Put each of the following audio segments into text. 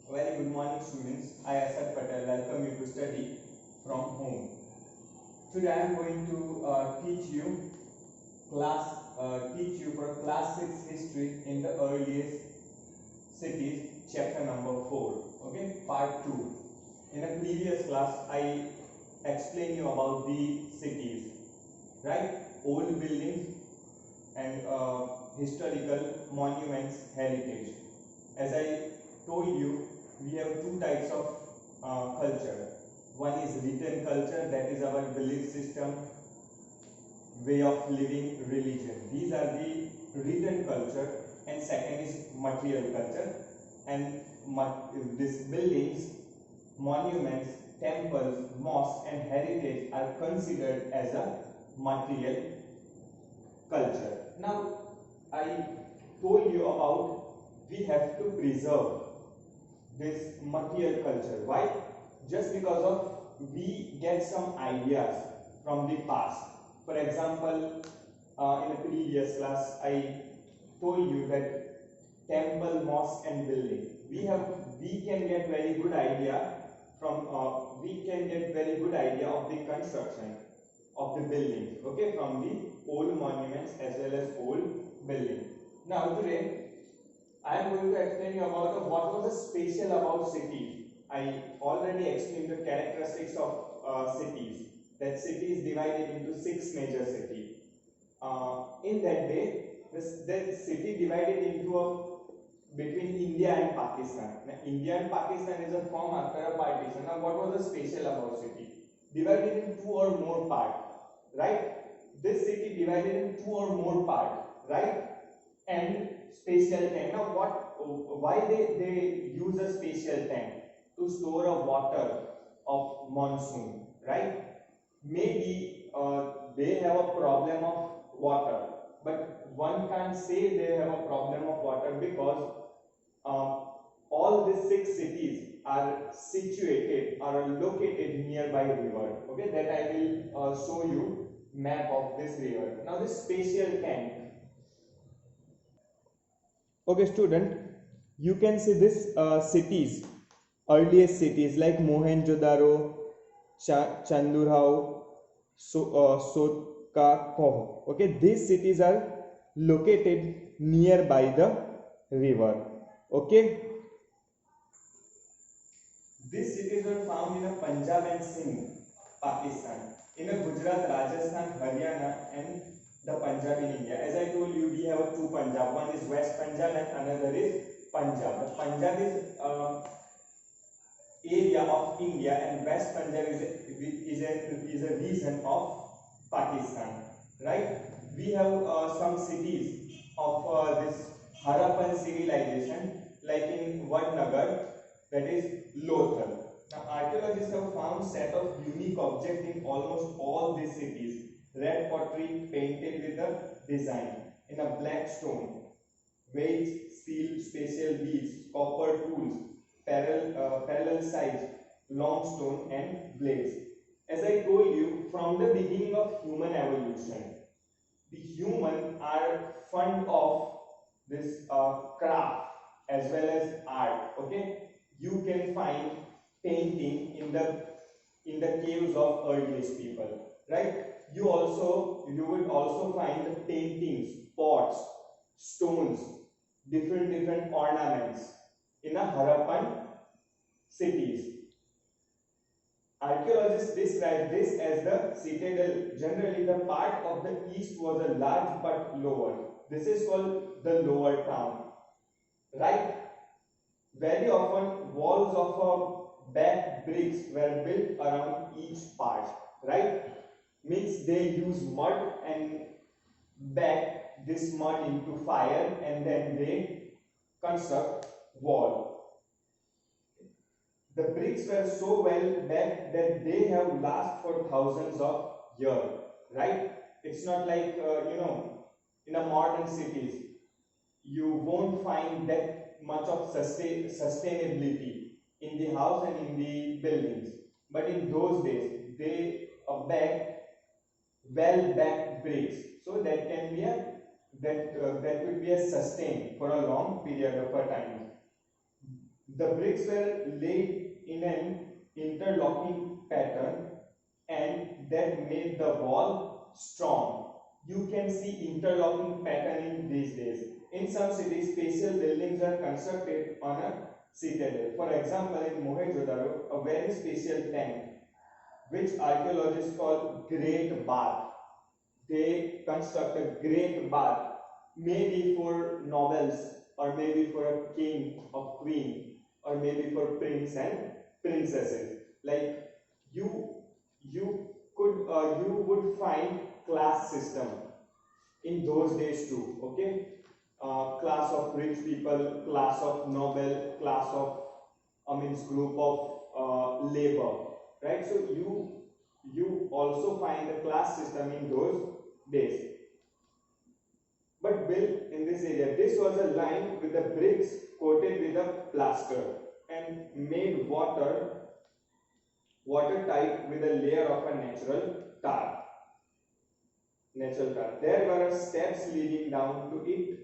Very good morning, students. I, Asad, welcome you to study from home. Today I am going to teach you for class 6 history in the earliest cities, chapter number 4. Okay, part 2. In a previous class, I explained you about the cities, right? Old buildings and historical monuments, heritage. As I told you, we have two types of culture. One is written culture, that is our belief system, way of living, religion. These are the written culture. And second is material culture. And these buildings, monuments, temples, mosques and heritage are considered as a material culture. Now, I told you about we have to preserve this material culture. Why? Just because of we get some ideas from the past. For example, in the previous class, I told you that temple, mosque, and building. We can get very good idea from we can get very good idea of the construction of the buildings. Okay, from the old monuments as well as old building. Now today I am going to explain you about what was the special about city. I already explained the characteristics of cities. That city is divided into 6 major cities. In that day, that city divided into between India and Pakistan. Now, India and Pakistan is a form after a partition. Now, what was the special about city? Divided in 2 or more parts, right? This city divided in 2 or more parts, right? And spatial tank. Now why they use a spatial tank? To store a water of monsoon, right? Maybe they have a problem of water, but one can't say they have a problem of water because all these 6 cities are situated or located nearby river. Okay, that I will show you map of this river. Now this spatial tank. Okay, student, you can see this cities, earliest cities like Mohenjo-daro, Chandurhao, Sotkakoh. Okay, these cities are located nearby the river. Okay, these cities were found in a Punjab and Sindh, Pakistan, in a Gujarat, Rajasthan, Haryana, and the Punjab in India. As I told you, we have two Punjab. One is West Punjab and another is Punjab. The Punjab is area of India, and West Punjab is a region of Pakistan. Right? We have some cities of this Harappan civilization, like in Vadnagar, that is Lothal. Now, archaeologists have found set of unique objects in almost all these cities. Red pottery painted with a design in a black stone, weights, steel, special beads, copper tools, parallel size, long stone and blades. As I told you, from the beginning of human evolution, the human are fond of this craft as well as art. Okay, you can find painting in the caves of earliest people, right? You would also find paintings, pots, stones, different ornaments in a Harappan cities. Archaeologists describe this as the citadel. Generally, the part of the east was a large but lower. This is called the lower town, right? Very often, walls of back bricks were built around each part, right? Means they use mud and back this mud into fire and then they construct wall. The bricks were so well backed that they have last for thousands of years, right? It's not like in a modern cities you won't find that much of sustainability in the house and in the buildings. But in those days, they backed well backed bricks, so that can be that could be a sustain for a long period of a time. The bricks were laid in an interlocking pattern and that made the wall strong. You can see interlocking pattern in these days. In some cities, special buildings are constructed on a citadel. For example, in Mohenjo-daro, a very special tank, which archaeologists call Great Bath. They construct a great bath, maybe for nobles, or maybe for a king or queen, or maybe for prince and princesses. Like you, you would find class system in those days too. Okay, class of rich people, class of noble, class of means group of labor, right? So you also find the class system in those days. But built in this area, this was a line with the bricks coated with a plaster and made watertight with a layer of a tar. There were steps leading down to it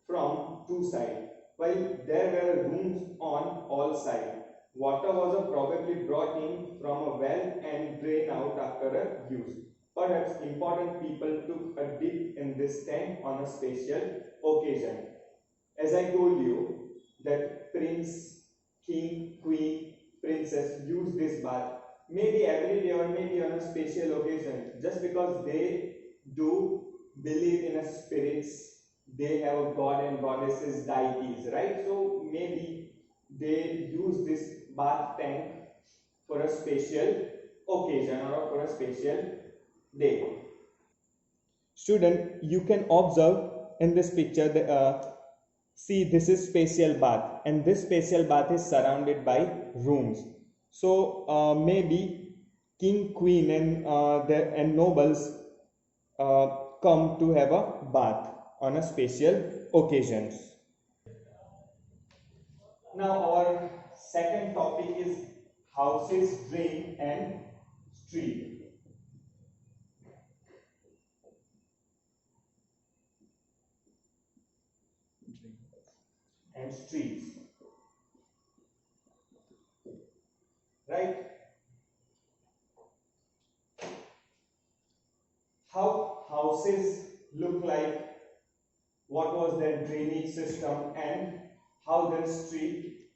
from two sides, while there were rooms on all sides. Water was probably brought in from a well and drained out after a use. Perhaps important people took a dip in this tank on a special occasion. As I told you, that prince, king, queen, princess use this bath maybe every day or maybe on a special occasion, just because they do believe in a spirits, they have a god and goddesses, deities, right? So maybe they use this bath tank for a special occasion or for a special day. Student, you can observe in this picture that see, this is special bath and this special bath is surrounded by rooms. So maybe king, queen and nobles uh, come to have a bath on a special occasions. Now our second topic is houses, drain and street and streets, right? How houses look like, what was their drainage system, and how their street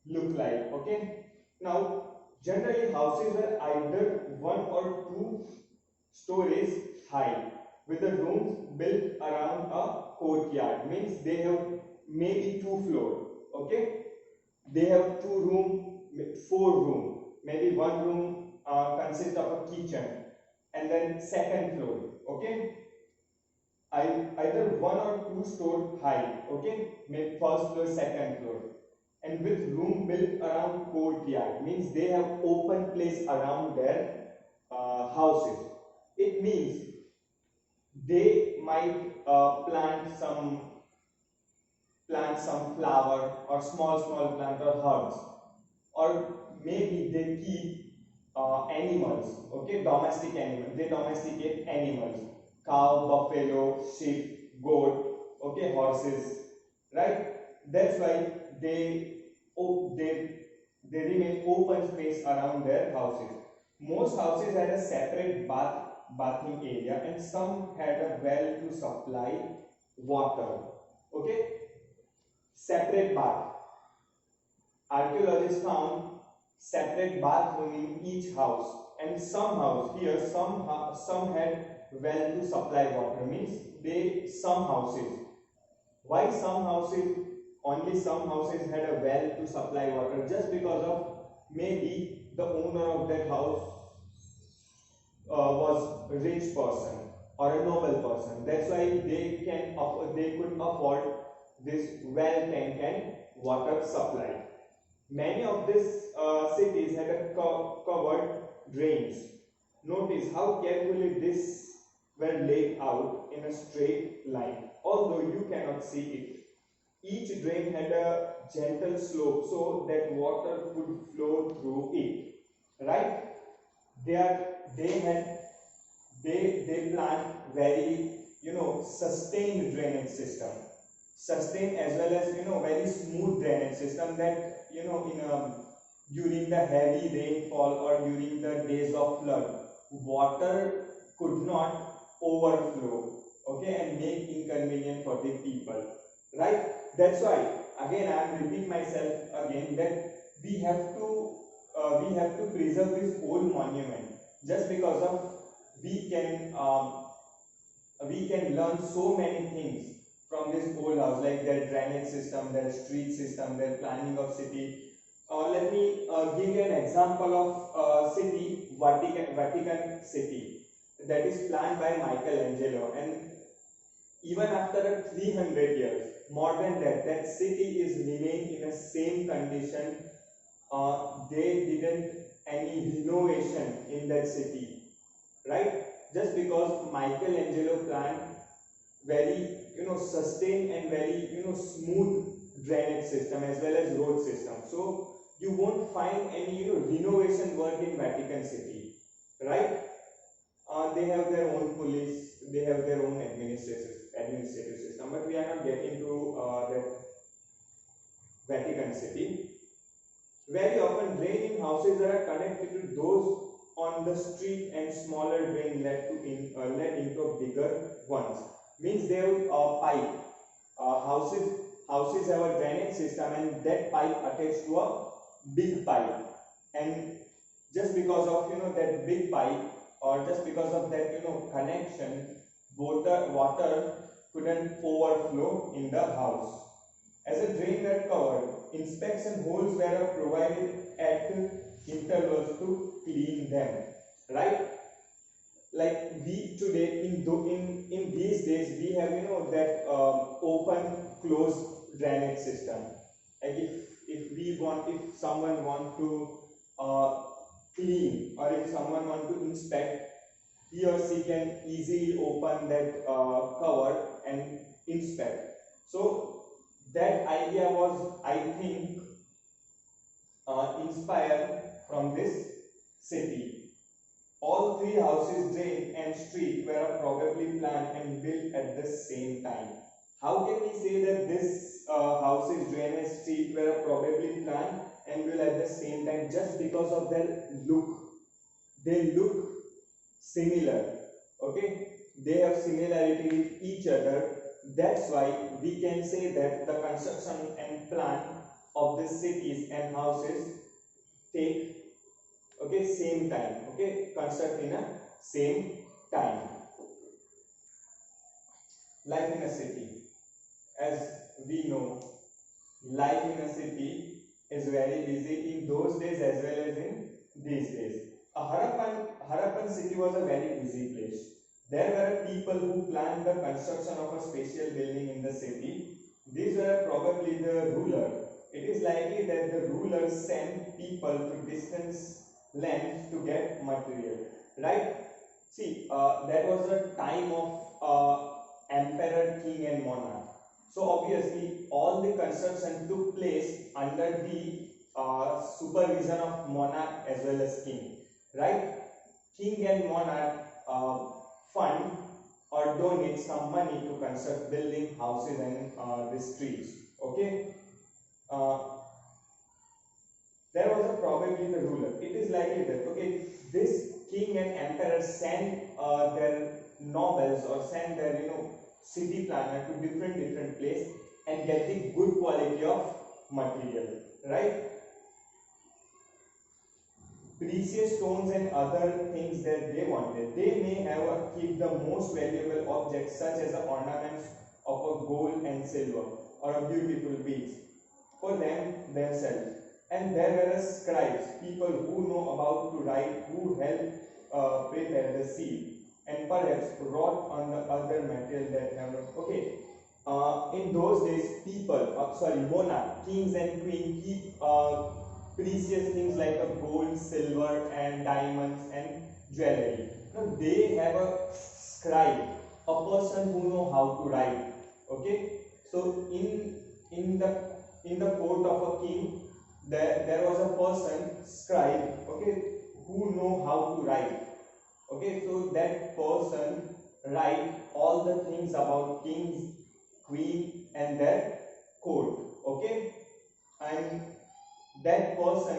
look like. Okay, now generally houses are either one or two stories high with the rooms built around a courtyard, means they have maybe two floors. Okay, they have two room, four room, maybe one room consists of a kitchen and then second floor. Okay, either one or two store high. Okay, maybe first floor, second floor, and with room built around courtyard, means they have open place around their houses. It means they might plant some flower or small plant or herbs, or maybe they keep animals. Okay, domestic animals, they domesticate animals, cow, buffalo, sheep, goat, okay, horses, right? That's why they oh, they remain open space around their houses. Most houses had a separate bathing area and some had a well to supply water. Okay, separate bath. Archaeologists found separate bathroom in each house, and some had well to supply water, means they some houses. Why some houses? Only some houses had a well to supply water, just because of maybe the owner of that house was a rich person or a noble person. That's why they could afford this well tank and water supply. Many of these cities had a covered drains. Notice how carefully these were laid out in a straight line, although you cannot see it. Each drain had a gentle slope so that water could flow through it. Right? They are they had they plant very sustained drainage system. sustain as well as very smooth drainage system, that during the heavy rainfall or during the days of flood, water could not overflow, okay, and make inconvenient for the people, right? That's why again I am repeating myself again that we have to preserve this old monument, just because of we can we can learn so many things from this old house, like their drainage system, their street system, their planning of city. Let me give you an example of city, Vatican City, that is planned by Michelangelo, and even after 300 years, more than that, that city is remain in the same condition. They didn't any renovation in that city, right? Just because Michelangelo planned very sustained and very smooth drainage system as well as road system. So you won't find any renovation work in Vatican City, right? They have their own police, they have their own administrative system, but we are not getting to that Vatican City. Very often draining houses are connected to those on the street, and smaller drain led into bigger ones. Means they have a pipe. Houses have a drainage system, and that pipe attached to a big pipe. And just because of that big pipe, or just because of that connection, water couldn't overflow in the house. As a drain were covered, inspection holes were provided at intervals to clean them, right? Like we today in these days we have that open closed drainage system. Like if someone want to clean, or if someone want to inspect, he or she can easily open that cover and inspect. So that idea was, I think, inspired from this city. All three houses, drain and street, were probably planned and built at the same time. How can we say that this houses, drain and street were probably planned and built at the same time? Just because of their look. They look similar, okay? They have similarity with each other. That's why we can say that the construction and plan of the cities and houses take same time, construct in a same time. Life in a city, as we know, life in a city is very busy in those days as well as in these days. Harappan city was a very busy place. There were people who planned the construction of a special building in the city. These were probably the ruler. It is likely that the rulers sent people to distant lands to get material, right? See, that was a time of emperor, king and monarch. So obviously all the construction took place under the supervision of monarch as well as king, right? King and monarch fund or donate some money to construct building, houses and the streets, okay? There was probably the ruler. It is likely that this king and emperor send their nobles or send their city planner to different place and get the good quality of material, right? Precious stones and other things that they wanted. They may have keep the most valuable objects, such as the ornaments of a gold and silver or a beautiful beads, for themselves. And there were scribes, people who know about to write, who help prepare the seed, and perhaps wrought on the other material that have in those days, monarch, kings and queens keep precious things like a gold, silver and diamonds and jewelry. Now they have a scribe, a person who know how to write, okay? So in the court of a king, there was a person, scribe, who know how to write, so that person write all the things about kings, queen and their coat. Okay, and that person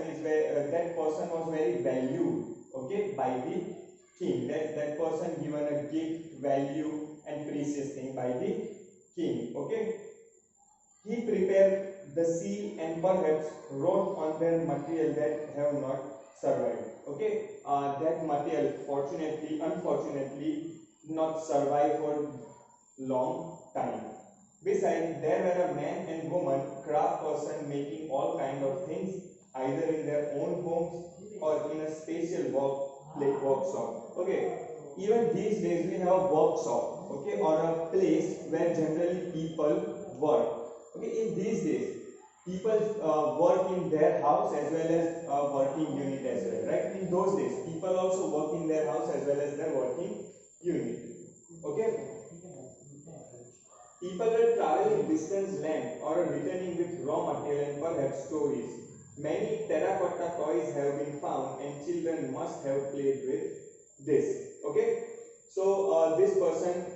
was very valued, okay, by the king. That person given a gift, value and precious thing by the king. Okay, he prepared the seal and perhaps wrote on their material that have not survived. Okay, that material unfortunately not survive for long time. Besides, there were a man and woman, craft person making all kind of things, either in their own homes or in a special workshop. Okay, even these days we have a workshop, okay, or a place where generally people work. Okay, in these days, people work in their house as well as working unit as well, right? In those days, people also work in their house as well as their working unit. Okay, people were traveling distant land or returning with raw material and perhaps stories. Many terracotta toys have been found and children must have played with this. Okay, so this person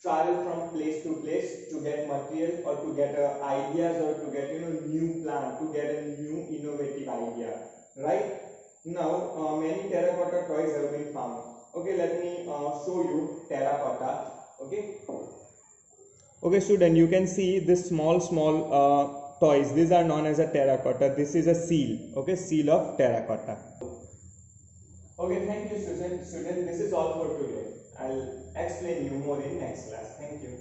travel from place to place to get material or to get ideas or to get new plan, to get a new innovative idea, right? Now many terracotta toys have been found. Okay, let me show you terracotta. Okay, okay student, you can see this small toys. These are known as a terracotta. This is a seal. Okay, seal of terracotta. Okay, thank you student. This is all for today. I'll explain you more in next class. Thank you.